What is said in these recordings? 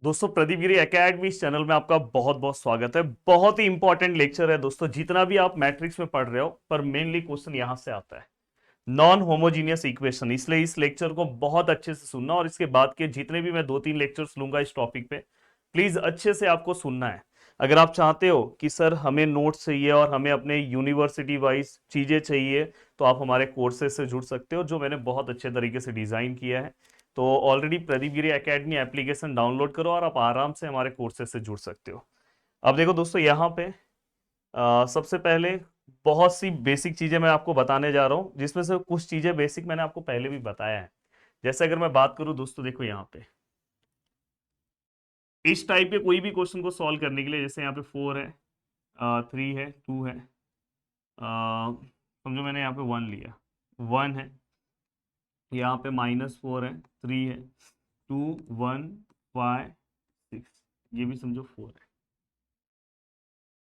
दोस्तों प्रदीप गिरी एकेडमी इस चैनल में आपका बहुत बहुत स्वागत है। बहुत ही इंपॉर्टेंट लेक्चर है दोस्तों। जितना भी आप मैट्रिक्स में पढ़ रहे हो पर मेनली क्वेश्चन यहां से आता है, नॉन होमोजीनियस इक्वेशन। इसलिए इस लेक्चर को बहुत अच्छे से सुनना और इसके बाद के जितने भी मैं 2-3 लेक्चर्स लूंगा इस टॉपिक पे, प्लीज अच्छे से आपको सुनना है। अगर आप चाहते हो कि सर हमें नोट्स चाहिए और हमें अपने यूनिवर्सिटी वाइज चीजें चाहिए, तो आप हमारे कोर्सेज से जुड़ सकते हो जो मैंने बहुत अच्छे तरीके से डिजाइन किया है। तो ऑलरेडी प्रदीप गिरी एकेडमी एप्लीकेशन डाउनलोड करो और आप आराम से हमारे कोर्सेज से जुड़ सकते हो। अब देखो दोस्तों, यहाँ पे सबसे पहले बहुत सी बेसिक चीजें मैं आपको बताने जा रहा हूं, जिसमें से कुछ चीजें बेसिक मैंने आपको पहले भी बताया है। जैसे अगर मैं बात करूं दोस्तों, देखो यहाँ पे इस टाइप के कोई भी क्वेश्चन को सॉल्व करने के लिए, जैसे यहाँ पे 4 है, 3 है, 2 है, समझो मैंने यहाँ पे 1 लिया, 1 है, यहाँ पे -4 है, 3 है, 2, 1, 5, 6, ये भी समझो 4 है।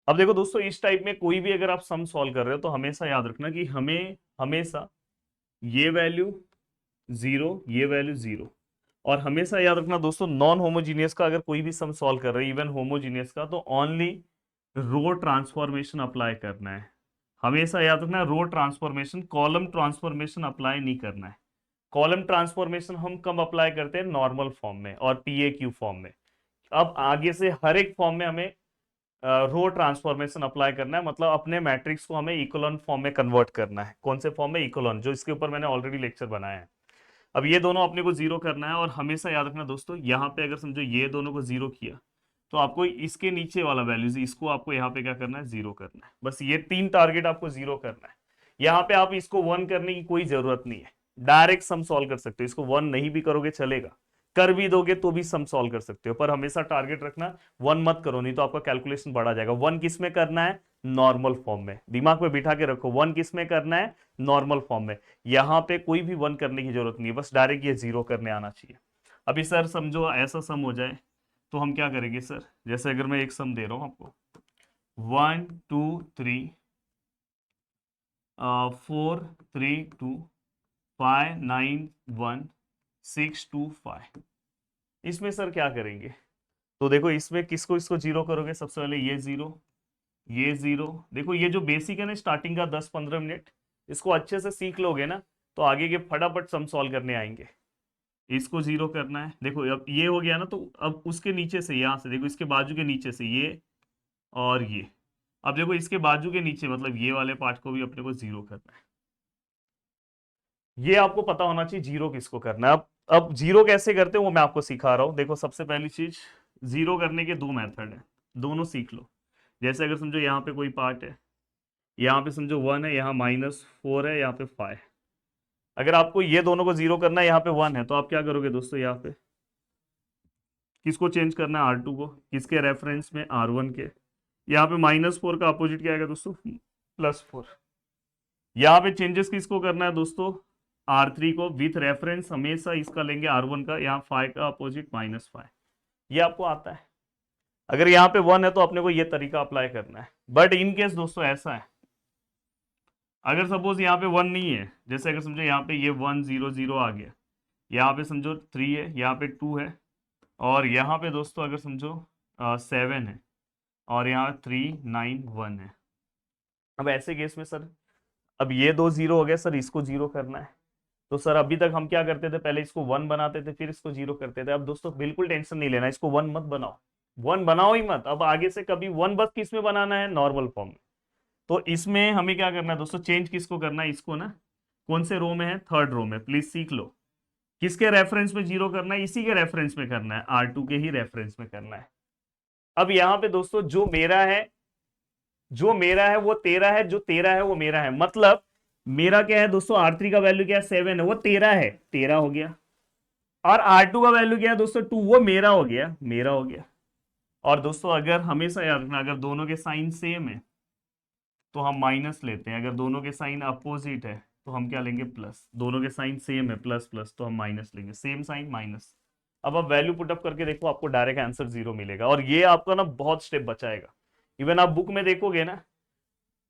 अब देखो दोस्तों, इस टाइप में कोई भी अगर आप सम सॉल्व कर रहे हो तो हमेशा याद रखना कि हमें हमेशा ये वैल्यू 0, ये वैल्यू 0। और हमेशा याद रखना दोस्तों, नॉन होमोजीनियस का अगर कोई भी सम सॉल्व कर रहे हैं, इवन होमोजीनियस का, तो ओनली रो ट्रांसफॉर्मेशन अप्लाई करना है। हमेशा याद रखना, रो ट्रांसफॉर्मेशन, कॉलम ट्रांसफॉर्मेशन अप्लाई नहीं करना है। कॉलम ट्रांसफॉर्मेशन हम कब अप्लाई करते हैं? नॉर्मल फॉर्म में और पीए क्यू फॉर्म में। अब आगे से हर एक फॉर्म में हमें रो ट्रांसफॉर्मेशन अप्लाई करना है, मतलब अपने मैट्रिक्स को हमें इकोलॉन फॉर्म में कन्वर्ट करना है। कौन से फॉर्म में? इकोलॉन, जो इसके ऊपर मैंने ऑलरेडी लेक्चर बनाया है। अब ये दोनों अपने को जीरो करना है और हमेशा याद रखना दोस्तों, यहाँ पे अगर समझो ये दोनों को जीरो किया तो आपको इसके नीचे वाला वैल्यूज, इसको आपको यहाँ पे क्या करना है? जीरो करना है। बस ये 3 टारगेट आपको जीरो करना है। यहाँ पे आप इसको 1 करने की कोई जरूरत नहीं है, डायरेक्ट सम सॉल्व कर सकते हो। इसको 1 नहीं भी करोगे चलेगा, कर भी दोगे तो भी सम सॉल्व कर सकते हो, पर हमेशा टारगेट रखना 1 मत करो, नहीं तो आपका कैलकुलेशन बढ़ा जाएगा। 1 किस में करना है? नॉर्मल फॉर्म में। दिमाग में बिठा के रखो, 1 किस में करना है? नॉर्मल फॉर्म में। यहां पे कोई भी 1 करने की जरूरत नहीं है, बस डायरेक्ट ये 0 करने आना चाहिए। अभी सर समझो ऐसा सम हो जाए तो हम क्या करेंगे सर? जैसे अगर मैं एक सम दे रहा हूं आपको, 1 2 3 4 3 2 5 9 1 6 2 5, इसमें सर क्या करेंगे? तो देखो इसमें किसको इसको जीरो करोगे? सबसे पहले ये जीरो, ये जीरो। देखो ये जो बेसिक है ना, स्टार्टिंग का 10-15 मिनट, इसको अच्छे से सीख लोगे ना, तो आगे के फटाफट सम सॉल्व करने आएंगे। इसको जीरो करना है। देखो अब ये हो गया ना, तो अब उसके नीचे से, यहां से देखो, इसके बाजू के नीचे से ये और ये। अब देखो इसके बाजू के नीचे, मतलब ये वाले पार्ट को भी अपने को जीरो करना है। ये आपको पता होना चाहिए जीरो किसको करना है। अब जीरो कैसे करते हैं वो मैं आपको सिखा रहा हूं। देखो सबसे पहली चीज, जीरो करने के 2 मेथड है, दोनों सीख लो। जैसे अगर समझो यहाँ पे कोई पार्ट है, यहाँ पे समझो 1 है, यहाँ -4 है, यहाँ पे 5। अगर आपको ये दोनों को जीरो करना है, यहाँ पे 1 है, तो आप क्या करोगे दोस्तों? यहाँ पे किसको चेंज करना है? R2 को। किसके रेफरेंस में? R1 के। यहाँ पे -4 का अपोजिट क्या आएगा दोस्तों? +4। यहाँ पे चेंजेस किसको करना है दोस्तों? R3 को। विथ रेफरेंस हमेशा इसका लेंगे R1 का। यहाँ 5 का अपोजिट -5। ये आपको आता है। अगर यहाँ पे 1 है तो अपने को ये तरीका अप्लाई करना है। बट इन केस दोस्तों ऐसा है, अगर सपोज यहाँ पे 1 नहीं है, जैसे अगर समझो यहाँ पे ये 1 0 0 आ गया, यहाँ पे समझो 3 है, यहाँ पे 2 है, और यहाँ पे दोस्तों अगर समझो 7 है, और यहाँ 3 9 1 है। अब ऐसे केस में सर, अब ये दो जीरो हो गए सर, इसको जीरो करना है। तो सर अभी तक हम क्या करते थे? पहले इसको 1 बनाते थे, फिर इसको जीरो करते थे। अब दोस्तों बिल्कुल टेंशन नहीं लेना, इसको 1 मत बनाओ, 1 बनाओ ही मत। अब आगे से कभी 1 बस किस में बनाना है? नॉर्मल फॉर्म में। तो इसमें हमें क्या करना है दोस्तों? चेंज किसको करना है? इसको ना। कौन से रो में है? 3rd रो में। प्लीज सीख लो। किसके रेफरेंस में जीरो करना है? इसी के रेफरेंस में करना है, R2 के ही रेफरेंस में करना है। अब यहां पे दोस्तों जो मेरा है, जो मेरा है वो तेरा है, जो तेरा है वो मेरा है। मतलब मेरा क्या है दोस्तों? R3 का वैल्यू क्या है? 7 है, वो तेरा है, तेरा हो गया। और R2 का वैल्यू क्या है दोस्तों? 2, वो मेरा हो गया, मेरा हो गया। और दोस्तों अगर हमेशा याद रखना, अगर दोनों के साइन सेम है तो हम माइनस लेते हैं, अगर दोनों के साइन अपोजिट है तो हम क्या लेंगे? प्लस। दोनों के साइन सेम है, प्लस प्लस, तो हम माइनस लेंगे। Same sign minus. अब आप वैल्यू पुटअप करके देखो, आपको डायरेक्ट आंसर 0 मिलेगा। और ये आपका ना बहुत स्टेप बचाएगा। इवन आप बुक में देखोगे ना,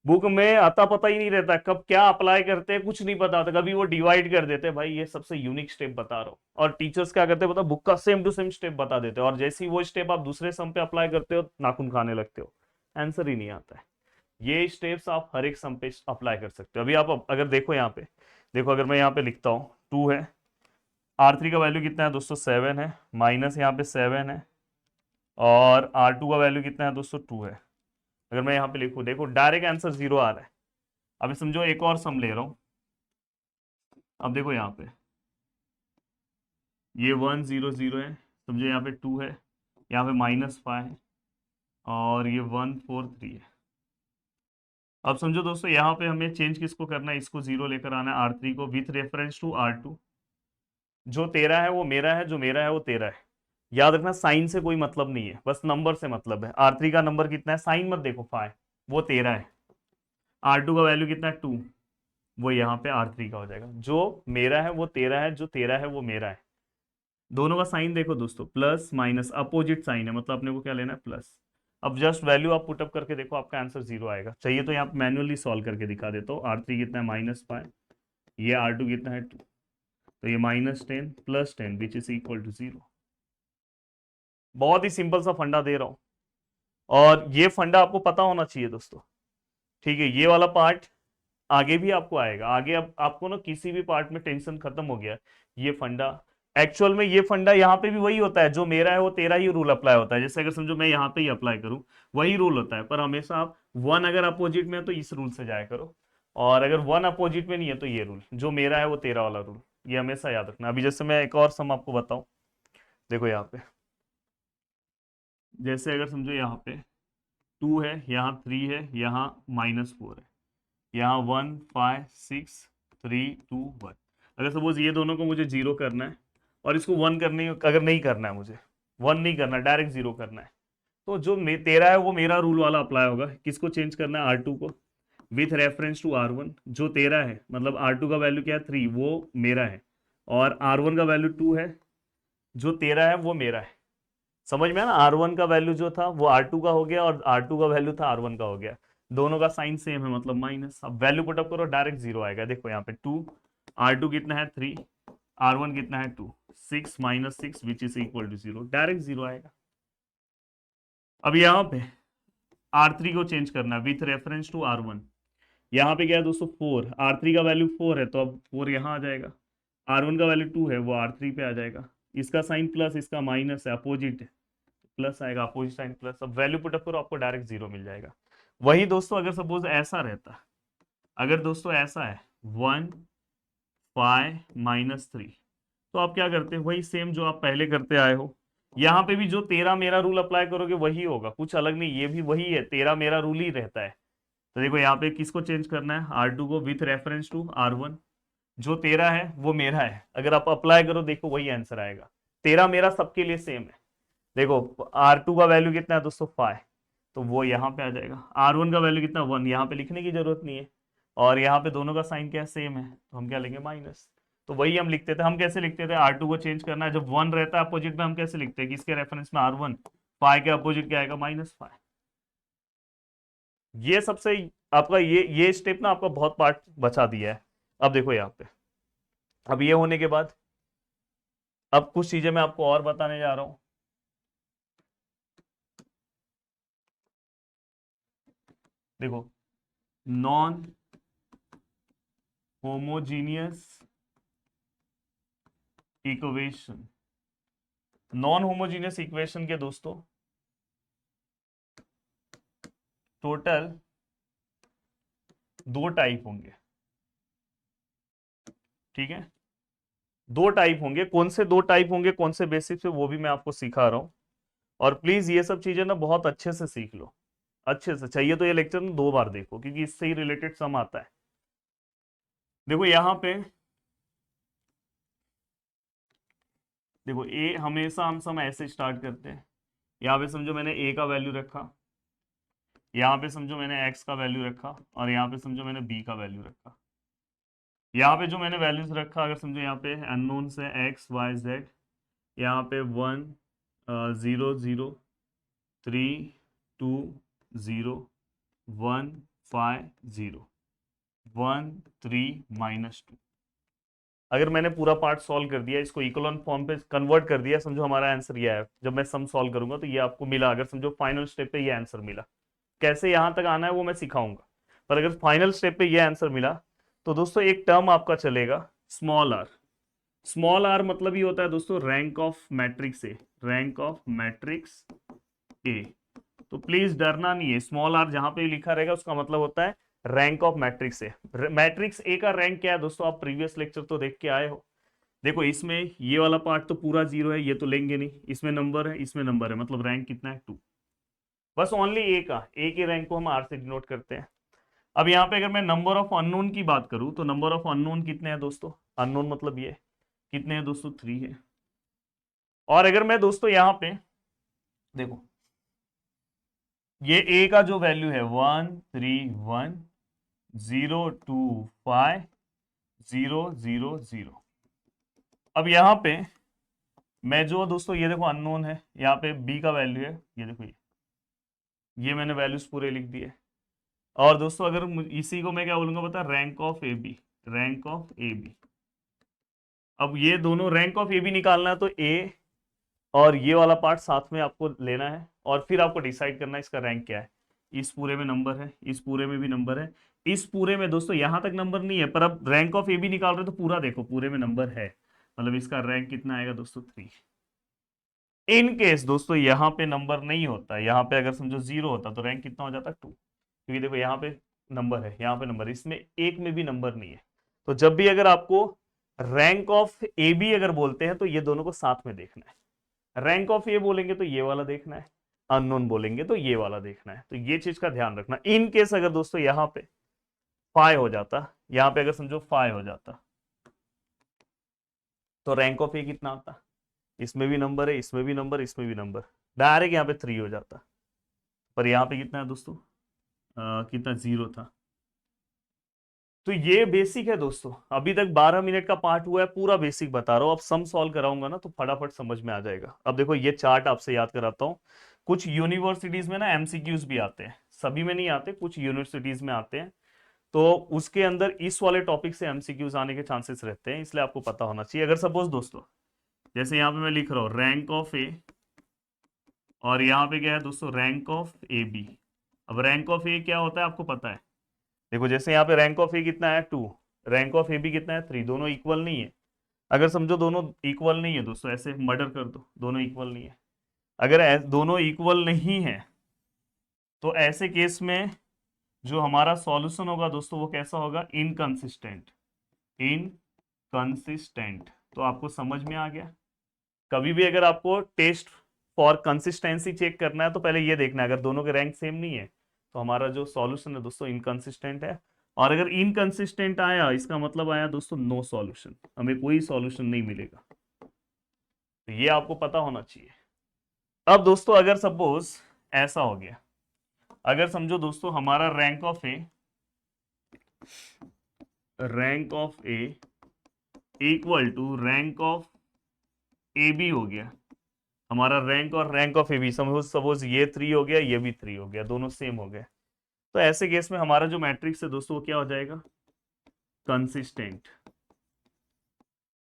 बुक में आता पता ही नहीं रहता, कब क्या अप्लाई करते हैं कुछ नहीं पता होता, कभी वो डिवाइड कर देते हैं। भाई ये सबसे यूनिक स्टेप बता रहा हूँ। और टीचर्स क्या करते हैं पता, बुक का सेम टू सेम स्टेप बता देते हैं, और जैसे ही वो स्टेप आप दूसरे सम पे अप्लाई करते हो नाखून खाने लगते हो, आंसर ही नहीं आता है। ये स्टेप्स आप हर एक सम पे अप्लाई कर सकते हो। अभी आप अगर देखो यहाँ पे, देखो अगर मैं यहाँ पे लिखता हूँ 2 है, R3 का वैल्यू कितना है दोस्तों 7 है, माइनस यहाँ पे 7 है, और R2 का वैल्यू कितना है दोस्तों 2 है। अगर मैं यहाँ पे लिखूँ, देखो डायरेक्ट आंसर 0 आ रहा है। अभी समझो एक और सम ले रहा हूँ। अब देखो यहाँ पे ये 1 0 0 है, समझो यहाँ पे 2 है, यहाँ पे -5 है, और ये 1 4 3 है। अब समझो दोस्तों यहाँ पे हमें चेंज किसको करना है, इसको 0 लेकर आना है, R3 को, विथ रेफरेंस टू R2। जो तेरा है वो मेरा है, जो मेरा है वो तेरा है। याद रखना साइन से कोई मतलब नहीं है, बस नंबर से मतलब है। R3 का नंबर कितना है, साइन मत देखो, 5, वो तेरा है। R2 का वैल्यू कितना है 2, वो यहाँ पे R3 का हो जाएगा। जो मेरा है वो तेरा है, जो तेरा है वो मेरा है। दोनों का साइन देखो दोस्तों, प्लस माइनस अपोजिट साइन है, मतलब अपने को क्या लेना है, प्लस। अब जस्ट वैल्यू आप पुटअप करके देखो, आपका आंसर 0 आएगा। चाहिए तो यहाँ पे मैनुअली सॉल्व करके दिखा देता हूँ। R3 कितना है -5, ये R2 कितना है 2, तो ये -10 + 10 विच इज इक्वल टू 0। बहुत ही सिंपल सा फंडा दे रहा हूँ, और ये फंडा आपको पता होना चाहिए दोस्तों। ठीक है, ये वाला पार्ट आगे भी आपको आएगा। आगे अब आपको ना किसी भी पार्ट में टेंशन खत्म हो गया। ये फंडा, एक्चुअल में ये फंडा यहाँ पे भी वही होता है, जो मेरा है वो तेरा ही रूल अप्लाई होता है। जैसे अगर समझो मैं यहाँ पे ही अप्लाई करूँ, वही रूल होता है। पर हमेशा आप 1 अगर अपोजिट में है तो इस रूल से जाया करो, और अगर 1 अपोजिट में नहीं है तो ये रूल, जो मेरा है वो तेरा वाला रूल, ये हमेशा याद रखना। अभी जैसे मैं एक और सम आपको बताऊं, देखो यहाँ पे, जैसे अगर समझो यहाँ पे 2 है, यहाँ 3 है, यहाँ -4 है, यहाँ 1 5 6 3 2 1। अगर सपोज ये दोनों को मुझे 0 करना है, और इसको 1 करने, अगर नहीं करना है, मुझे 1 नहीं करना, डायरेक्ट 0 करना है, तो जो तेरा है वो मेरा रूल वाला अप्लाई होगा। किसको चेंज करना है, R2 को, विथ रेफरेंस टू R1। जो तेरा है, मतलब R2 का वैल्यू क्या है 3, वो मेरा है, और R1 का वैल्यू 2 है, जो तेरा है वो मेरा है। समझ में है ना, R1 का वैल्यू जो था वो R2 का हो गया, और R2 का वैल्यू था R1 का हो गया। दोनों का साइन सेम है, मतलब माइनस। अब वैल्यू पुटअप करो, डायरेक्ट 0 आएगा। देखो यहाँ पे 2, R2 कितना है 3, R1 कितना है 2, 6 - 6 which is equal to 0, direct 0 आएगा। अब यहाँ पे R3 को चेंज करना है विथ रेफरेंस टू R1। यहाँ पे क्या है दोस्तों 4, R3 का वैल्यू 4 है, तो अब 4 यहाँ आ जाएगा। R1 का वैल्यू 2 है, वो R3 पे आ जाएगा। इसका साइन प्लस, इसका माइनस है, अपोजिट है, प्लस आएगा, अपोजिट साइन प्लस। अब वैल्यू पुटअप करो, आपको डायरेक्ट 0 मिल जाएगा। वही दोस्तों अगर सपोज ऐसा रहता, अगर दोस्तों ऐसा है 1 5 -3, तो आप क्या करते हैं, वही सेम जो आप पहले करते आए हो। यहाँ पे भी जो तेरा मेरा रूल अप्लाई करोगे वही होगा, कुछ अलग नहीं, ये भी वही है, तेरा मेरा रूल ही रहता है। तो देखो यहाँ पे किसको चेंज करना है, R2 को, विथ रेफरेंस टू R1। जो तेरा है वो मेरा है, अगर आप अप्लाई करो देखो वही आंसर आएगा। तेरा मेरा सबके लिए सेम है। देखो R2 का वैल्यू कितना है दोस्तों 5, तो वो यहाँ पे आ जाएगा। R1 का वैल्यू कितना 1, यहाँ पे लिखने की जरूरत नहीं है, और यहाँ पे दोनों का साइन क्या सेम है, तो हम क्या लेंगे माइनस। तो वही हम लिखते थे, हम कैसे लिखते थे, R2 को चेंज करना है, जब 1 रहता है अपोजिट में, हम कैसे लिखते हैं, किसके रेफरेंस में, R1, 5 के अपोजिट क्या आएगा, -5। ये सबसे आपका ये स्टेप ना आपका बहुत पार्ट बचा दिया है। अब देखो यहाँ पे, अब ये होने के बाद अब कुछ चीजें मैं आपको और बताने जा रहा हूं। देखो, non homogeneous equation, non homogeneous equation के दोस्तों टोटल 2 टाइप होंगे। ठीक है, 2 टाइप होंगे। कौन से 2 टाइप होंगे, कौन से बेसिस पे, वो भी मैं आपको सिखा रहा हूं। और प्लीज ये सब चीजें ना बहुत अच्छे से सीख लो, अच्छे से। चाहिए तो ये लेक्चर ना 2 बार देखो, क्योंकि इससे ही रिलेटेड सम आता है। देखो यहाँ पे, देखो ए, हमेशा हम सम ऐसे स्टार्ट करते हैं। यहाँ पे समझो मैंने ए का वैल्यू रखा, यहाँ पे समझो मैंने एक्स का वैल्यू रखा, और यहाँ पे समझो मैंने बी का वैल्यू रखा। यहाँ पे जो मैंने वैल्यूज रखा, अगर समझो यहाँ पे अननोन से एक्स वाई जेड, यहाँ पे 1 0 0 3 2 0 1 5 0 1 3 -2। अगर मैंने पूरा पार्ट सॉल्व कर दिया, इसको इकोलॉन फॉर्म पे कन्वर्ट कर दिया, समझो हमारा आंसर ये है। जब मैं सम सॉल्व करूंगा तो ये आपको मिला, अगर समझो फाइनल स्टेप पे ये आंसर मिला, कैसे यहां तक आना है वो मैं सिखाऊंगा, पर अगर फाइनल स्टेप पे ये आंसर मिला तो दोस्तों एक टर्म आपका चलेगा स्मॉल आर। स्मॉल आर मतलब ये होता है दोस्तों rank of matrix A, rank of matrix A. तो प्लीज डरना नहीं है, स्मॉल आर जहां पे लिखा रहेगा उसका मतलब होता है rank of matrix A. Matrix A का रैंक क्या है दोस्तों, आप प्रीवियस लेक्चर तो देख के आए हो। देखो इसमें ये वाला पार्ट तो पूरा 0 है, ये तो लेंगे नहीं, इसमें नंबर है, इसमें नंबर है, मतलब रैंक कितना है 2। बस ओनली ए का, ए के रैंक को हम आर से डिनोट करते हैं। अब यहाँ पे अगर मैं नंबर ऑफ अननोन की बात करूं तो नंबर ऑफ अननोन कितने हैं दोस्तों, अननोन मतलब ये कितने हैं दोस्तों, 3 है। और अगर मैं दोस्तों यहाँ पे देखो ये ए का जो वैल्यू है 1 3 1 0 2 5 0 0 0। अब यहाँ पे मैं जो दोस्तों ये देखो अननोन है, यहाँ पे बी का वैल्यू है, ये देखो ये मैंने वैल्यूज पूरे लिख दिए। और दोस्तों अगर इसी को मैं क्या बोलूंगा बता, rank of A B, rank of A B. अब ये दोनों रैंक ऑफ ए बी निकालना है तो ए और ये वाला पार्ट साथ में आपको लेना है, और फिर आपको डिसाइड करना है इसका रैंक क्या है। इस पूरे में नंबर है, इस पूरे में भी नंबर है, इस पूरे में दोस्तों यहां तक नंबर नहीं है, पर अब रैंक ऑफ ए बी निकाल रहे तो पूरा देखो पूरे में नंबर है, मतलब इसका रैंक कितना आएगा दोस्तों 3। इन केस दोस्तों यहाँ पे नंबर नहीं होता, यहाँ पे अगर समझो 0 होता तो रैंक कितना हो जाता 2, क्योंकि देखो यहाँ पे नंबर है, यहाँ पे नंबर, इसमें एक में भी नंबर नहीं है। तो जब भी अगर आपको रैंक ऑफ ए बी अगर बोलते हैं तो ये दोनों को साथ में देखना है। रैंक ऑफ ए बोलेंगे तो ये वाला देखना है, अननोन बोलेंगे तो ये वाला देखना है। तो ये चीज का ध्यान रखना। इन केस अगर दोस्तों यहाँ पे 5 हो जाता, यहाँ पे अगर समझो 5 हो जाता तो रैंक ऑफ ए कितना आता, इसमें भी नंबर है, इसमें भी नंबर, इसमें भी नंबर, डायरेक्ट यहाँ पे 3 हो जाता। पर यहाँ पे कितना है दोस्तों, कितना 0 था। तो ये बेसिक है दोस्तों, अभी तक 12 मिनट का पार्ट हुआ है, पूरा बेसिक बता रहा हूँ। अब सम सॉल्व कराऊंगा ना तो फटाफट समझ में आ जाएगा। अब देखो ये चार्ट आपसे याद कराता हूँ। कुछ यूनिवर्सिटीज में ना एमसीक्यूज भी आते हैं, सभी में नहीं आते, कुछ यूनिवर्सिटीज में आते हैं, तो उसके अंदर इस वाले टॉपिक से एमसीक्यूज आने के चांसेस रहते हैं, इसलिए आपको पता होना चाहिए। अगर सपोज दोस्तों जैसे यहाँ पे मैं लिख रहा हूँ रैंक ऑफ ए, और यहाँ पे क्या है दोस्तों रैंक ऑफ ए बी। अब रैंक ऑफ ए क्या होता है आपको पता है, देखो जैसे यहाँ पे रैंक ऑफ ए कितना है 2, रैंक ऑफ ए बी कितना है 3, दोनों इक्वल नहीं है। अगर समझो दोनों इक्वल नहीं है दोस्तों, ऐसे मर्डर कर दो, दोनों इक्वल नहीं है। अगर दोनों इक्वल नहीं है तो ऐसे केस में जो हमारा सॉल्यूशन होगा दोस्तों वो कैसा होगा, इनकंसिस्टेंट, इनकंसिस्टेंट। तो आपको समझ में आ गया। कभी भी अगर आपको टेस्ट फॉर कंसिस्टेंसी चेक करना है तो पहले ये देखना है, अगर दोनों के रैंक सेम नहीं है तो हमारा जो सॉल्यूशन है दोस्तों इनकंसिस्टेंट है। और अगर इनकंसिस्टेंट आया इसका मतलब आया दोस्तों नो सॉल्यूशन, हमें कोई सॉल्यूशन नहीं मिलेगा। तो ये आपको पता होना चाहिए। अब दोस्तों अगर सपोज ऐसा हो गया, अगर समझो दोस्तों हमारा rank of A equal to rank of A B हो गया, हमारा रैंक और rank of A B suppose ये 3 हो गया, ये भी 3 हो गया, दोनों सेम हो गए, तो ऐसे केस में हमारा जो मैट्रिक्स है दोस्तों वो क्या हो जाएगा, कंसिस्टेंट।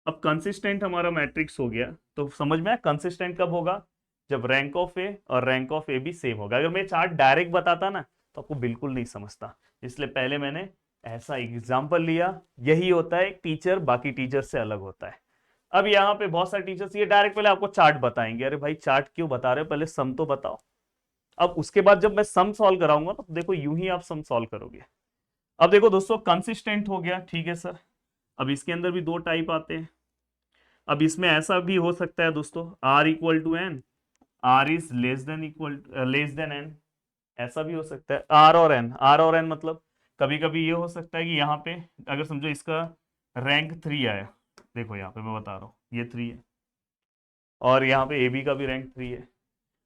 अब कंसिस्टेंट हमारा मैट्रिक्स हो गया, तो समझ में आया कंसिस्टेंट कब होगा, जब रैंक ऑफ ए और रैंक ऑफ ए भी सेम होगा। अगर मैं चार्ट डायरेक्ट बताता ना तो आपको बिल्कुल नहीं समझता, इसलिए पहले मैंने ऐसा एग्जाम्पल लिया। यही होता है टीचर बाकी टीचर से अलग होता है। अब यहाँ पे बहुत सारे टीचर्स ये डायरेक्ट पहले आपको चार्ट बताएंगे, अरे भाई चार्ट क्यों बता रहे हो, पहले सम तो बताओ। अब उसके बाद जब मैं सम सॉल्व कराऊंगा तो देखो यूं ही आप सम सॉल्व करोगे। अब देखो दोस्तों कंसिस्टेंट हो गया, ठीक है सर। अब इसके अंदर भी 2 टाइप आते हैं। अब इसमें ऐसा भी हो सकता है दोस्तों R equal to N, R is less than N, ऐसा भी हो सकता है। आर और एन मतलब कभी कभी ये हो सकता है कि यहाँ पे अगर समझो इसका रैंक 3 आया, देखो यहाँ पे मैं बता रहा हूँ ये 3 है, और यहाँ पे ए बी का भी रैंक 3 है।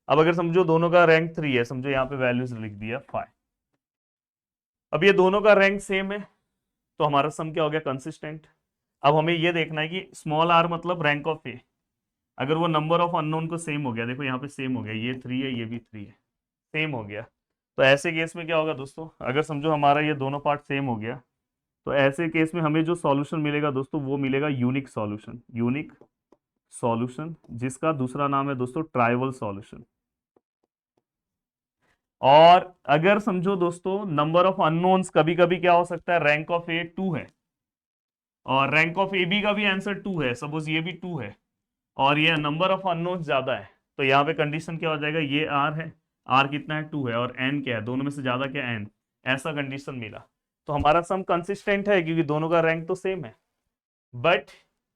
अब अगर समझो दोनों का रैंक 3 है, समझो यहाँ पे वैल्यूज लिख दिया 5, अब ये दोनों का रैंक सेम है तो हमारा सम क्या हो गया, कंसिस्टेंट। अब हमें ये देखना है कि स्मॉल आर मतलब रैंक ऑफ ए, अगर वो नंबर ऑफ अननोन को सेम हो गया, देखो यहाँ पे सेम हो गया, ये 3 है ये भी 3 है, सेम हो गया, तो ऐसे केस में क्या होगा दोस्तों, अगर समझो हमारा ये दोनों पार्ट सेम हो गया, तो ऐसे केस में हमें जो सॉल्यूशन मिलेगा दोस्तों वो मिलेगा यूनिक सॉल्यूशन, यूनिक सॉल्यूशन, जिसका दूसरा नाम है दोस्तों ट्राइवल सॉल्यूशन। और अगर समझो दोस्तों नंबर ऑफ अननोन्स, कभी कभी क्या हो सकता है, रैंक ऑफ ए 2 है और रैंक ऑफ ए बी का भी आंसर 2 है, सपोज ये भी 2 है और ये नंबर ऑफ अननोन्स ज्यादा है, तो यहाँ पे कंडीशन क्या हो जाएगा, ये आर है, आर कितना है 2 है और एन क्या है, दोनों में से ज्यादा क्या एन, ऐसा कंडीशन मिला। तो हमारा सम कंसिस्टेंट है क्योंकि दोनों का रैंक तो सेम है, बट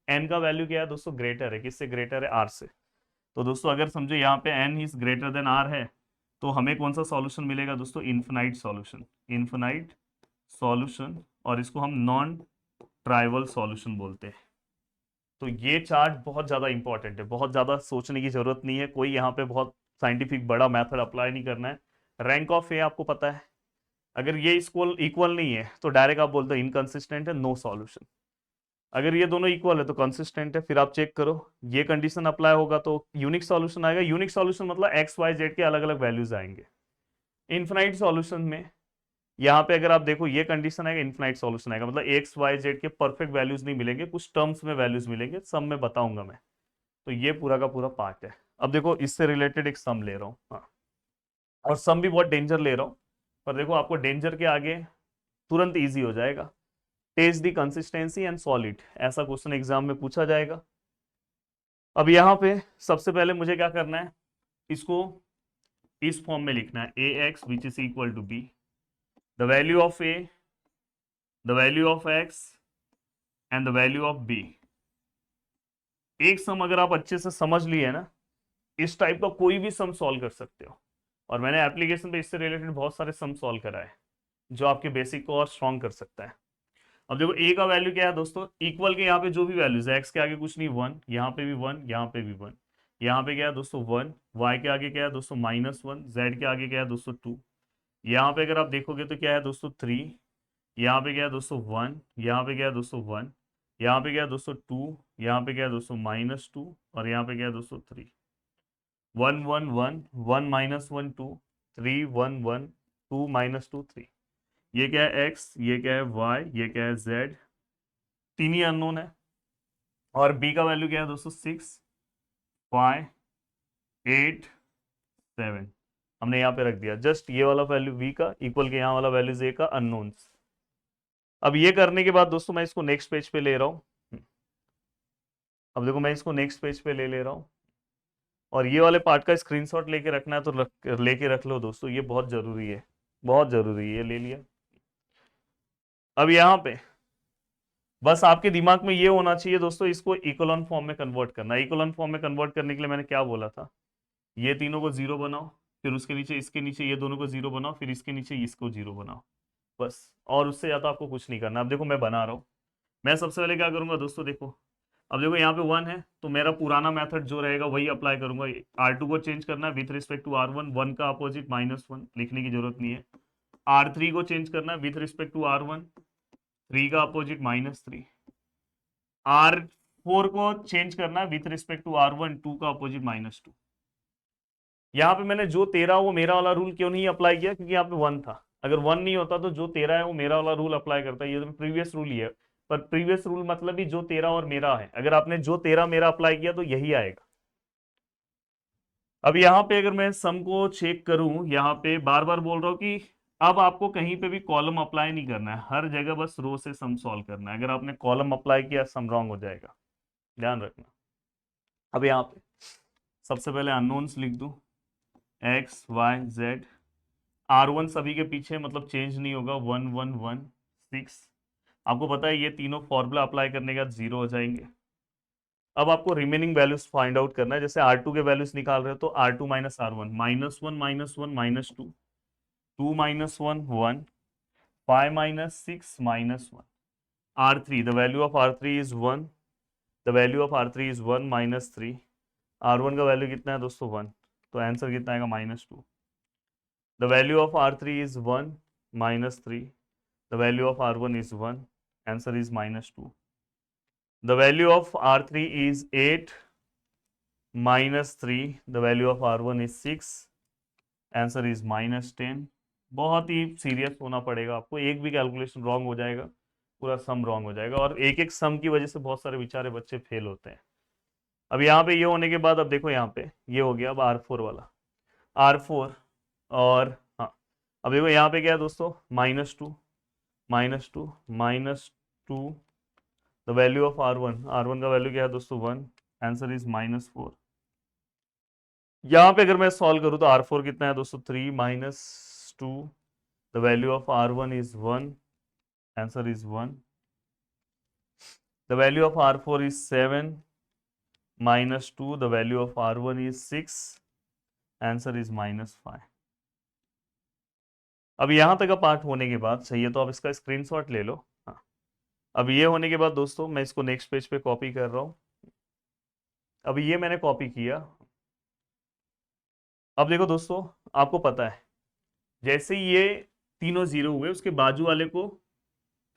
एन का वैल्यू क्या है दोस्तों, ग्रेटर है, किससे ग्रेटर है, आर से। तो दोस्तों अगर समझो यहाँ पे n is greater than r है, तो हमें कौन सा सॉल्यूशन मिलेगा दोस्तों, इन्फिनाइट सॉल्यूशन, इन्फिनाइट सॉल्यूशन, और इसको हम नॉन ट्राइवल सॉल्यूशन बोलते हैं। तो ये चार्ट बहुत ज्यादा इंपॉर्टेंट है, बहुत ज्यादा सोचने की जरूरत नहीं है, कोई यहाँ पे बहुत साइंटिफिक बड़ा मेथड अप्लाई नहीं करना है। रैंक ऑफ ए आपको पता है, अगर ये इक्वल इक्वल नहीं है तो डायरेक्ट आप बोलते हो इनकंसिस्टेंट है, नो सॉल्यूशन। अगर ये दोनों इक्वल है तो कंसिस्टेंट है, फिर आप चेक करो ये कंडीशन अप्लाई होगा तो यूनिक सॉल्यूशन आएगा। यूनिक सॉल्यूशन मतलब एक्स वाई जेड के अलग अलग वैल्यूज आएंगे। इनफिनाइट सॉल्यूशन में यहाँ पे अगर आप देखो ये कंडीशन आएगा, इनफिनाइट सॉल्यूशन आएगा, मतलब एक्स वाई जेड के परफेक्ट वैल्यूज नहीं मिलेंगे, कुछ टर्म्स में वैल्यूज मिलेंगे, सब में बताऊंगा मैं। तो ये पूरा का पूरा पार्ट है। अब देखो इससे रिलेटेड एक सम ले रहा हूँ, हाँ, और सम भी बहुत डेंजर ले रहा हूँ, पर देखो आपको डेंजर के आगे तुरंत ईजी हो जाएगा। Test the consistency and solid, ऐसा क्वेश्चन एग्जाम में पूछा जाएगा। अब यहाँ पे सबसे पहले मुझे क्या करना है, इसको इस फॉर्म में लिखना है, A X which is equal to B, the value of A, the value of X and the value of B. एक सम अगर आप अच्छे से समझ लिए ना, इस टाइप का कोई भी सम सॉल्व कर सकते हो, और मैंने एप्लीकेशन पे इससे रिलेटेड बहुत सारे सम सॉल्व करा है जो आपके बेसिक को और स्ट्रॉन्ग कर सकता है। अब देखो ए का वैल्यू क्या है दोस्तों, इक्वल के यहाँ पे जो भी वैल्यूज है, एक्स के आगे कुछ नहीं, 1, यहाँ पे भी 1, यहाँ पे भी 1, यहाँ पे क्या है दोस्तों 1, वाई के आगे क्या है दोस्तों -1, जेड के आगे क्या है दोस्तों 2, यहाँ पे अगर आप देखोगे तो क्या है दोस्तों 3, यहाँ पे क्या है दोस्तों 1, यहाँ पे क्या है दोस्तों 1, यहाँ पे क्या है दोस्तों 2, यहाँ पे क्या है दोस्तों -2 और यहाँ पे क्या है दोस्तों 3, 1 1 1 1 -1 2 3 1 1 2 -2 3। ये क्या है x, ये क्या है y, ये क्या है z, तीन ही अननोन है। और b का वैल्यू क्या है दोस्तों 6 5 8 7, हमने यहाँ पे रख दिया जस्ट ये वाला वैल्यू v का इक्वल के यहाँ वाला वैल्यू a का अननोन्स। अब ये करने के बाद दोस्तों मैं इसको नेक्स्ट पेज पे ले रहा हूँ। अब देखो मैं इसको नेक्स्ट पेज पे ले रहा हूँ, और ये वाले पार्ट का स्क्रीनशॉट लेके रखना है तो लेके रख लो दोस्तों, ये बहुत जरूरी है, बहुत जरूरी है, ये ले लिया। अब यहाँ पे बस आपके दिमाग में ये होना चाहिए दोस्तों, इसको इकोलॉन फॉर्म में कन्वर्ट करना है। इकोलॉन फॉर्म में कन्वर्ट करने के लिए मैंने क्या बोला था, ये तीनों को जीरो बनाओ, फिर उसके नीचे इसके नीचे ये दोनों को जीरो बनाओ, फिर इसके नीचे इसको जीरो बनाओ, बस। और उससे ज्यादा आपको कुछ नहीं करना। अब देखो मैं बना रहा हूँ, मैं सबसे पहले क्या करूंगा दोस्तों, देखो अब देखो यहाँ पे 1 है तो मेरा पुराना मेथड जो रहेगा वही अप्लाई करूंगा। R2 को चेंज करना है विथ रिस्पेक्ट टू R1, 1 का अपोजिट -1, लिखने की जरूरत नहीं है। R3 को चेंज करना है विथ रिस्पेक्ट टू R1, 3 का अपोजिट -3। R4 को चेंज करना है विथ रिस्पेक्ट टू R1, 2 का अपोजिट -2। यहाँ पे मैंने जो 13 वो मेरा वाला रूल क्यों नहीं अप्लाई किया, क्योंकि यहाँ पे 1 था। अगर 1 नहीं होता तो जो 13 है वो मेरा वाला रूल अप्लाई करता है, ये तो प्रीवियस रूल ही है, पर प्रीवियस रूल मतलब ही जो 13 और मेरा है, अगर आपने जो 13 मेरा अप्लाई किया तो यही आएगा। अब यहाँ पे अगर मैं सम को चेक करूं, यहाँ पे बार बार बोल रहा हूँ कि अब आपको कहीं पे भी कॉलम अप्लाई नहीं करना है, हर जगह बस रो से सम सॉल्व करना है। अगर आपने कॉलम अप्लाई किया सम रॉन्ग हो जाएगा, ध्यान रखना। अब यहाँ पे सबसे पहले अननोन्स लिख दूं, एक्स वाई जेड, R1 सभी के पीछे मतलब चेंज नहीं होगा, 1 1 1 6। आपको पता है ये तीनों फॉर्मूला अप्लाई करने के बाद जीरो हो जाएंगे। अब आपको रिमेनिंग वैल्यूज फाइंड आउट करना है, जैसे R2 के वैल्यूज निकाल रहे हो तो R2 minus R1, -1 -1 -2 -1 1 5 -6 -1। R3, the value of R3 is 1, the value of R3 is 1 -3। R1 का वैल्यू कितना है दोस्तों 1, तो आंसर कितना आएगा -2। The value of R3 is 1 -3, the value of R1 is 1, answer is -2। The value of R3 is 8 -3, the value of R1 is 6, answer is -10। बहुत ही serious होना पड़ेगा आपको, एक भी कैलकुलेशन रॉन्ग हो जाएगा पूरा सम रॉन्ग हो जाएगा, और एक एक सम की वजह से बहुत सारे बेचारे बच्चे फेल होते हैं। अब यहाँ पे ये होने के बाद अब देखो यहाँ पे ये हो गया अब R4 वाला, R4, और हाँ अब देखो यहाँ पे क्या है दोस्तों, -2 -2 -2, द वैल्यू ऑफ R1 का वैल्यू क्या है दोस्तों 1, आंसर इज -4। यहाँ पे अगर मैं सॉल्व करूँ तो R4 कितना है दोस्तों 3 -2, the value of R1 is 1, answer is 1, the value of R4 is 7 -2, the value of R1 is 6, answer is -5। अब यहां तक का पार्ट होने के बाद चाहिए तो आप इसका स्क्रीनशॉट ले लो। हाँ, अब ये होने के बाद दोस्तों मैं इसको नेक्स्ट पेज पे कॉपी कर रहा हूं। अब ये मैंने कॉपी किया। अब देखो दोस्तों, आपको पता है जैसे ही ये तीनों जीरो हुए उसके बाजू वाले को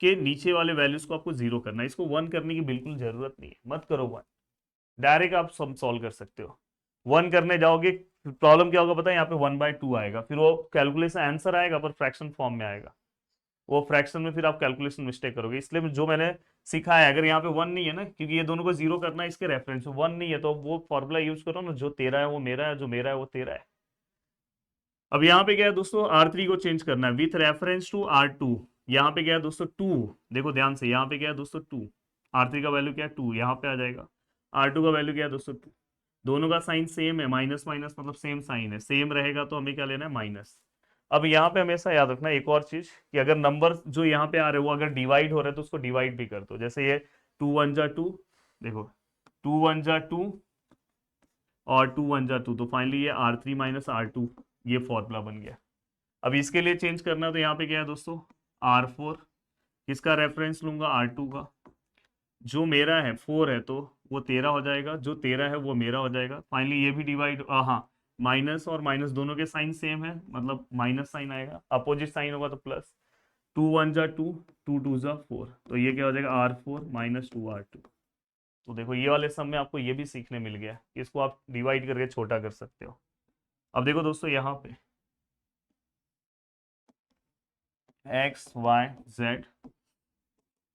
के नीचे वाले वैल्यूज को आपको जीरो करना है। इसको 1 करने की बिल्कुल जरूरत नहीं है, मत करो 1, डायरेक्ट आप सब सॉल्व कर सकते हो। 1 करने जाओगे प्रॉब्लम क्या होगा पता है, यहाँ पे 1/2 आएगा, फिर वो कैलकुलेशन आंसर आएगा पर फ्रैक्शन फॉर्म में आएगा, वो फ्रैक्शन में फिर आप कैलकुलेशन मिस्टेक करोगे। इसलिए जो मैंने सिखाया है, अगर यहाँ पे 1 नहीं है ना, क्योंकि ये दोनों को जीरो करना है इसके रेफरेंस में, 1 नहीं है तो वो फॉर्मूला यूज करो ना, जो तेरा है वो मेरा है, जो मेरा है वो तेरा है। अब यहाँ पे क्या है दोस्तों, R3 को चेंज करना है विथ रेफरेंस टू R2। यहाँ पे क्या है दोस्तों 2, देखो ध्यान से, यहाँ पे क्या है दोस्तों 2, R3 का वैल्यू क्या है 2, यहाँ पे आ जाएगा। R2 का वैल्यू क्या है दोस्तों 2, दोनों का साइन सेम है, माइनस माइनस मतलब सेम साइन है, सेम रहेगा तो हमें क्या लेना है माइनस। अब यहाँ पे हमेशा याद रखना एक और चीज कि अगर नंबर जो यहाँ पे आ रहे हैं वो अगर डिवाइड हो रहे हैं तो उसको डिवाइड भी कर दो। जैसे ये 2 1 जा 2, देखो 2 1 जा 2 और 2 1 जा 2, तो फाइनली ये R3 माइनस R2 ये फॉर्मूला बन गया। अब इसके लिए चेंज करना है तो यहाँ पे क्या है दोस्तों R4, किसका रेफरेंस लूंगा R2 का, जो मेरा है 4 है तो वो तेरा हो जाएगा, जो तेरा है वो मेरा हो जाएगा। फाइनली ये भी डिवाइड, हाँ माइनस और माइनस दोनों के साइन सेम है, मतलब माइनस साइन आएगा, अपोजिट साइन होगा तो प्लस। 2 1 जा 2, 2 2 जा 4, तो ये क्या हो जाएगा R4 -2R2। तो देखो ये वाले सम में आपको ये भी सीखने मिल गया कि इसको आप डिवाइड करके छोटा कर सकते हो। अब देखो दोस्तों यहाँ पे x y z,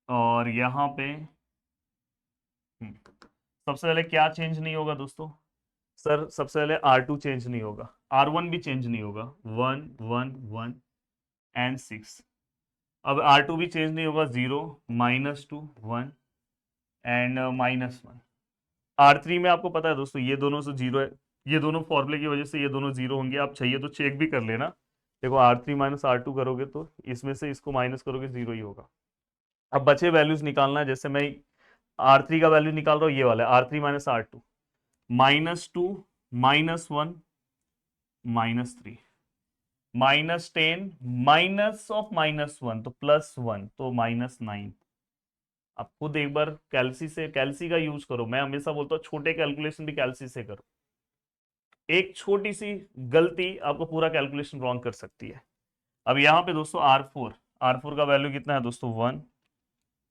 और यहाँ पे सबसे पहले क्या चेंज नहीं होगा दोस्तों, सर सबसे पहले R2 चेंज नहीं होगा, R1 भी चेंज नहीं होगा, 1 1 1 एंड 6। अब R2 भी चेंज नहीं होगा, 0 -2 1 एंड -1। R3 में आपको पता है दोस्तों ये दोनों से जीरो है, ये दोनों फॉर्मूले की वजह से ये दोनों जीरो होंगे, आप चाहिए तो चेक भी कर लेना। देखो R3 -R2 करोगे तो इसमें से इसको माइनस करोगे जीरो ही होगा। अब बचे वैल्यूज निकालना है, जैसे मैं R3 का वैल्यू निकाल रहा हूँ, ये वाला है R3 -R2, -2 -1 -3 -10 माइनस ऑफ -1 तो +1 तो -9। आप खुद एक बार कैल्सी का यूज करो, मैं हमेशा बोलता हूँ छोटे कैलकुलेशन भी कैल्सी से करो, एक छोटी सी गलती आपको पूरा कैलकुलेशन रॉन्ग कर सकती है। अब यहाँ पे दोस्तों R4 का वैल्यू कितना है दोस्तों 1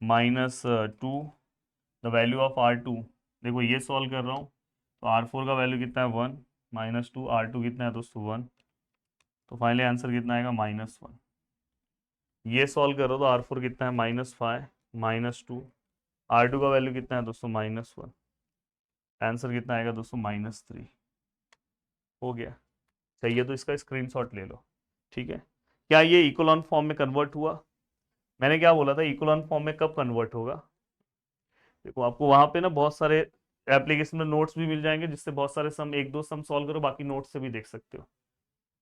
-2, द वैल्यू ऑफ R2, देखो ये सॉल्व कर रहा हूँ तो R4 का वैल्यू कितना है 1 -2, R2 कितना है दोस्तों 1, तो फाइनली आंसर कितना आएगा -1। ये सॉल्व करो तो R4 कितना है -5 -2, R2 का वैल्यू कितना है दोस्तों -1, आंसर कितना आएगा दोस्तों -3। हो गया, चाहिए तो इसका स्क्रीनशॉट ले लो। ठीक है, क्या ये इकोलॉन फॉर्म में कन्वर्ट हुआ? मैंने क्या बोला था, इकोलॉन फॉर्म में कब कन्वर्ट होगा? देखो आपको वहां पे ना बहुत सारे एप्लीकेशन में नोट्स भी मिल जाएंगे, जिससे बहुत सारे सम एक दो सम सॉल्व करो, बाकी नोट्स से भी देख सकते हो।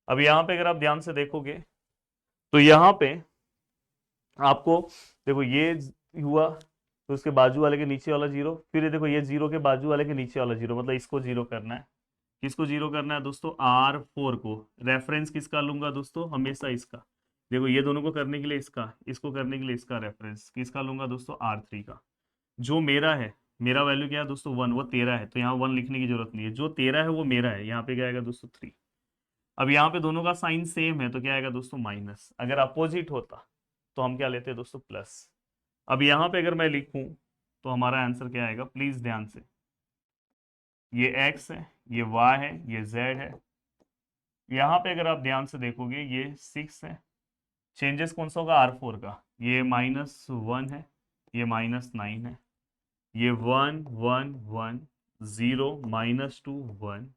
अब यहाँ पे अगर आप ध्यान से देखोगे तो यहाँ पे आपको देखो ये हुआ तो उसके बाजू वाले के नीचे वाला जीरो, फिर ये देखो ये जीरो के बाजू वाले के नीचे वाला जीरो, मतलब इसको जीरो करना है। किसको जीरो करना है दोस्तों, R4 को। रेफरेंस किसका लूंगा दोस्तों, हमेशा इसका। देखो ये दोनों को करने के लिए इसका, इसको करने के लिए इसका रेफरेंस किसका लूंगा दोस्तों, R3 का। जो मेरा है, मेरा वैल्यू क्या है दोस्तों 1, वो तेरा है तो यहाँ 1 लिखने की जरूरत नहीं है, जो तेरा है वो मेरा है, यहाँ पे क्या आएगा दोस्तों 3। अब यहाँ पे दोनों का साइन सेम है तो क्या आएगा दोस्तों माइनस, अगर अपोजिट होता तो हम क्या लेते हैं दोस्तों प्लस। अब यहाँ पे अगर मैं लिखूं तो हमारा आंसर क्या आएगा, प्लीज ध्यान से, ये x है, ये y है, ये z है, यहाँ पे अगर आप ध्यान से देखोगे ये 6 है, चेंजेस कौन सा होगा R4 का, ये -1 है, ये -9 है, ये 1 1 1 0 -2 1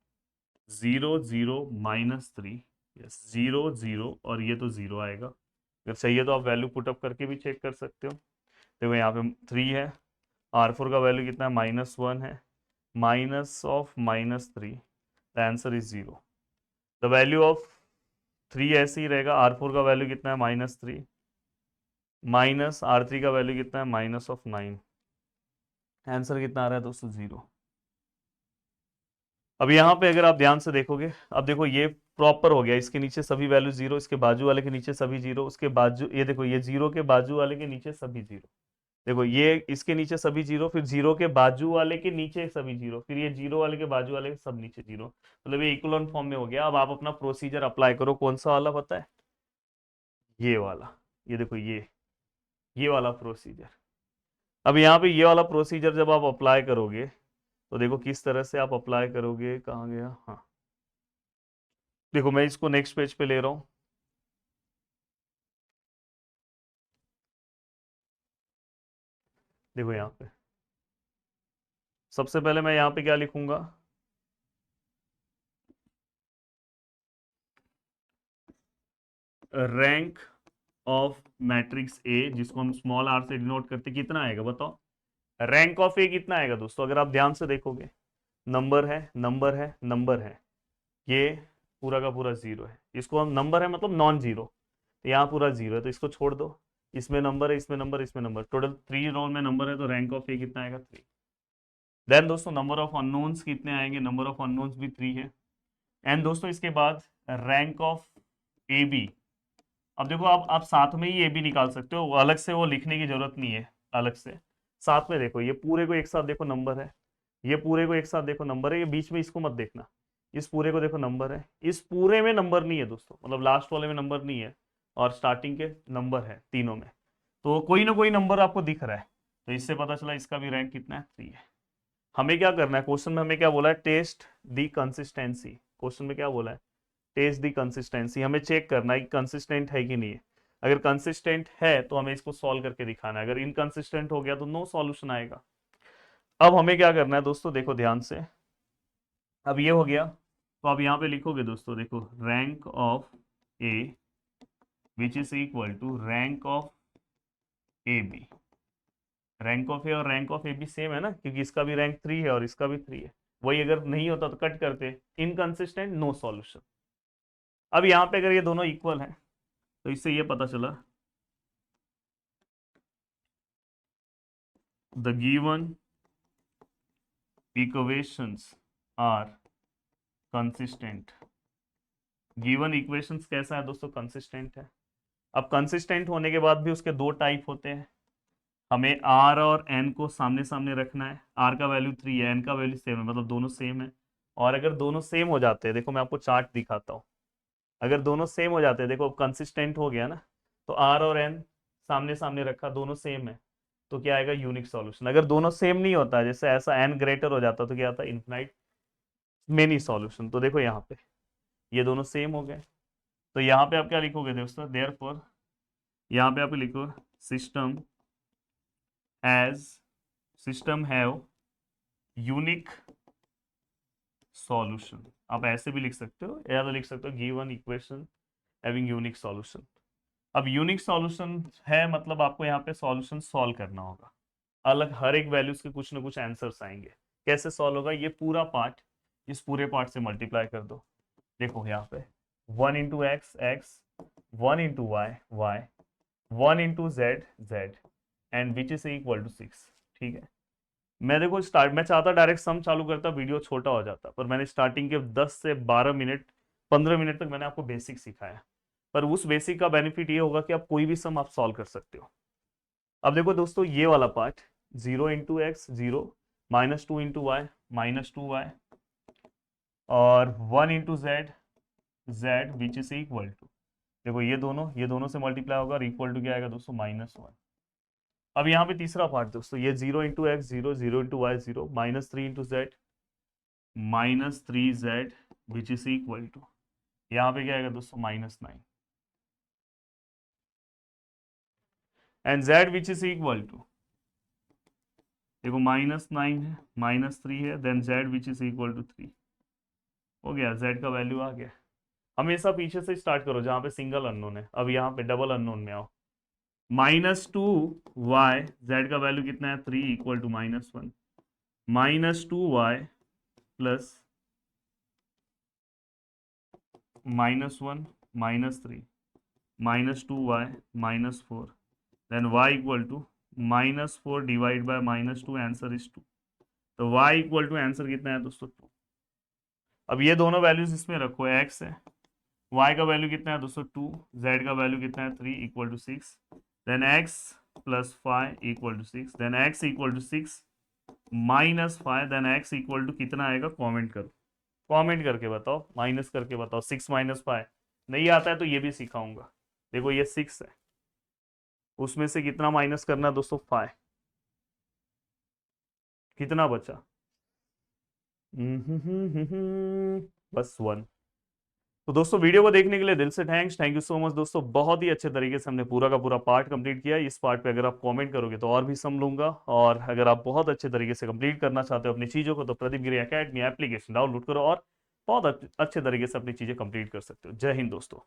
0 0 -3, यस 0 0, और ये तो 0 आएगा। अगर चाहिए तो आप वैल्यू पुटअप करके भी चेक कर सकते हो। देखो यहाँ पे 3 है, R4 का वैल्यू कितना है, -1 है, minus of -3, the answer is 0। The value of 3 ऐसे ही रहेगा, R4 का वैल्यू कितना है, -3, माइनस R3 का वैल्यू कितना है, -9। आंसर कितना आ रहा है दोस्तों, 0। अब यहाँ पे अगर आप ध्यान से देखोगे, अब देखो ये प्रॉपर हो गया, इसके नीचे सभी वैल्यू 0, इसके बाजू वाले के नीचे सभी 0, उसके बाजू ये देखो ये 0 के बाजू वाले के नीचे सभी 0, देखो ये इसके नीचे सभी 0, फिर 0 के बाजू वाले के नीचे सभी 0, फिर ये 0 वाले के बाजू वाले के सब नीचे 0, मतलब ये इक्वल फॉर्म में हो गया। अब आप अपना प्रोसीजर अप्लाई करो, कौन सा वाला पता है, ये वाला, ये देखो ये वाला प्रोसीजर। अब यहाँ पे ये वाला प्रोसीजर जब आप अप्लाई करोगे तो देखो किस तरह से आप अप्लाई करोगे, कहाँ गया, हाँ देखो मैं इसको नेक्स्ट पेज पे ले रहा हूँ। देखो यहाँ पे सबसे पहले मैं यहाँ पे क्या लिखूंगा, रैंक ऑफ मैट्रिक्स ए, जिसको हम स्मॉल आर से डिनोट करते, कितना आएगा बताओ, रैंक ऑफ ए कितना आएगा दोस्तों, अगर आप ध्यान से देखोगे, नंबर है नंबर है नंबर है, ये पूरा का पूरा 0 है, इसको हम नंबर है मतलब नॉन जीरो, तो यहाँ पूरा 0 है तो इसको छोड़ दो, इसमें नंबर है, इसमें नंबर, इसमें नंबर, टोटल 3 रोल में नंबर है, तो रैंक ऑफ ए कितना आएगा, 3। देन दोस्तों नंबर ऑफ अननोन्स कितने आएंगे, नंबर ऑफ अननोन्स भी 3 है। एंड दोस्तों इसके बाद रैंक ऑफ ए बी, अब देखो आप साथ में ही ए बी निकाल सकते हो, अलग से वो लिखने की जरूरत नहीं है, अलग से साथ में देखो, ये पूरे को एक साथ देखो नंबर है, ये पूरे को एक साथ देखो नंबर है, ये बीच में इसको मत देखना, इस पूरे को देखो नंबर है, इस पूरे में नंबर नहीं है दोस्तों, मतलब लास्ट वाले में नंबर नहीं है, और स्टार्टिंग के नंबर है तीनों में, तो कोई ना कोई नंबर आपको दिख रहा है, तो इससे पता चला इसका भी रैंक कितना है, 3 है। हमें क्या करना है, क्वेश्चन में हमें क्या बोला है, टेस्ट दी कंसिस्टेंसी, क्वेश्चन में क्या बोला है, टेस्ट दी कंसिस्टेंसी, हमें चेक करना है कि कंसिस्टेंट है कि नहीं है, अगर कंसिस्टेंट है तो हमें इसको सॉल्व करके दिखाना है, अगर इनकंसिस्टेंट हो गया तो नो सॉल्यूशन आएगा। अब हमें क्या करना है दोस्तों, देखो ध्यान से, अब ये हो गया, तो आप यहाँ पे लिखोगे दोस्तों, देखो rank of A which is equal to rank of A B, rank of A और rank of A B same है ना, क्योंकि इसका भी रैंक 3 है और इसका भी 3 है, वही अगर नहीं होता तो कट करते, इनकंसिस्टेंट नो सॉल्यूशन। अब यहाँ पे अगर ये दोनों इक्वल हैं तो इससे ये पता चला, the given equations are consistent, given equations कैसा है दोस्तों, कंसिस्टेंट है। अब कंसिस्टेंट होने के बाद भी उसके दो टाइप होते हैं, हमें आर और एन को सामने सामने रखना है, आर का वैल्यू 3 है, एन का वैल्यू सेम है, मतलब दोनों सेम है, और अगर दोनों सेम हो जाते हैं, देखो मैं आपको चार्ट दिखाता हूँ, अगर दोनों सेम हो जाते हैं, देखो कंसिस्टेंट हो गया ना, तो आर और एन सामने सामने रखा, दोनों सेम है, तो क्या आएगा, यूनिक सॉल्यूशन। अगर दोनों सेम नहीं होता, जैसे ऐसा एन ग्रेटर हो जाता, तो क्या आता है, इनफिनाइट मेनी सॉल्यूशन। तो देखो यहाँ पे ये दोनों सेम हो गए, तो यहाँ पे आप क्या लिखोगे दोस्तों, देयरफॉर यहाँ पे आप लिखो system as system have unique solution, आप ऐसे भी लिख सकते हो, या तो लिख सकते हो given equation having unique solution. अब यूनिक सॉल्यूशन है मतलब आपको यहाँ पे सॉल्यूशन सॉल्व करना होगा, अलग हर एक वैल्यूज के कुछ ना कुछ आंसर्स आएंगे, कैसे सॉल्व होगा, ये पूरा पार्ट इस पूरे पार्ट से मल्टीप्लाई कर दो, देखो यहाँ पे 1 into x x, 1 into y y, 1 into z z, and which is equal to 6, ठीक है। मैं देखो स्टार्ट, मैं चाहता डायरेक्ट सम चालू करता, वीडियो छोटा हो जाता, पर मैंने स्टार्टिंग के 10 से 12 मिनट 15 मिनट तक मैंने आपको बेसिक सिखाया, पर उस बेसिक का बेनिफिट ये होगा कि आप कोई भी सम आप सॉल्व कर सकते हो। अब देखो दोस्तों ये वाला part 0 into x 0, -2 into y -2y, और 1 into z z which is equal to, देखो ये दोनों से मल्टीप्लाई होगा और इक्वल टू क्या आएगा दोस्तों, -1। अब यहाँ पे तीसरा पार्ट दोस्तों, ये 0 into x 0, 0 into y 0, -3 into z -3z which is equal to, यहाँ पे क्या आएगा दोस्तों -9 and z which is equal to, देखो -9 है, -3 है, then z which is equal to 3 हो गया, z का वैल्यू आ गया। हमेशा पीछे से स्टार्ट करो जहां पे सिंगल अननोन है। अब यहाँ पे डबल अननोन में आओ, -2y, z का वैल्यू कितना है 3 equal to -1, -2y plus -1 -3 -2y -4 then y equal to -4 divide by -2, answer is 2। तो y इक्वल टू आंसर कितना है दोस्तों 2। अब ये दोनों वैल्यूज इसमें रखो, x है, y का वैल्यू कितना है दोस्तों 2, z का वैल्यू कितना है 3 equal to 6, then x plus 5 equal to 6, then x equal to 6 -5, then x equal to कितना आएगा, कमेंट करो, कमेंट करके बताओ, माइनस करके बताओ। 6 - 5 नहीं आता है तो ये भी सिखाऊंगा। देखो ये 6 है, उसमें से कितना माइनस करना है दोस्तों 5, कितना बचा बस 1। तो दोस्तों वीडियो को देखने के लिए दिल से thanks, thank you so much दोस्तों। बहुत ही अच्छे तरीके से हमने पूरा का पूरा पार्ट कंप्लीट किया। इस पार्ट पे अगर आप कमेंट करोगे तो और भी सम लूंगा, और अगर आप बहुत अच्छे तरीके से कंप्लीट करना चाहते हो अपनी चीज़ों को तो प्रदीप गिरी एकेडमी एप्लीकेशन डाउनलोड करो और बहुत अच्छे तरीके से अपनी चीज़ें कंप्लीट कर सकते हो। जय हिंद दोस्तों।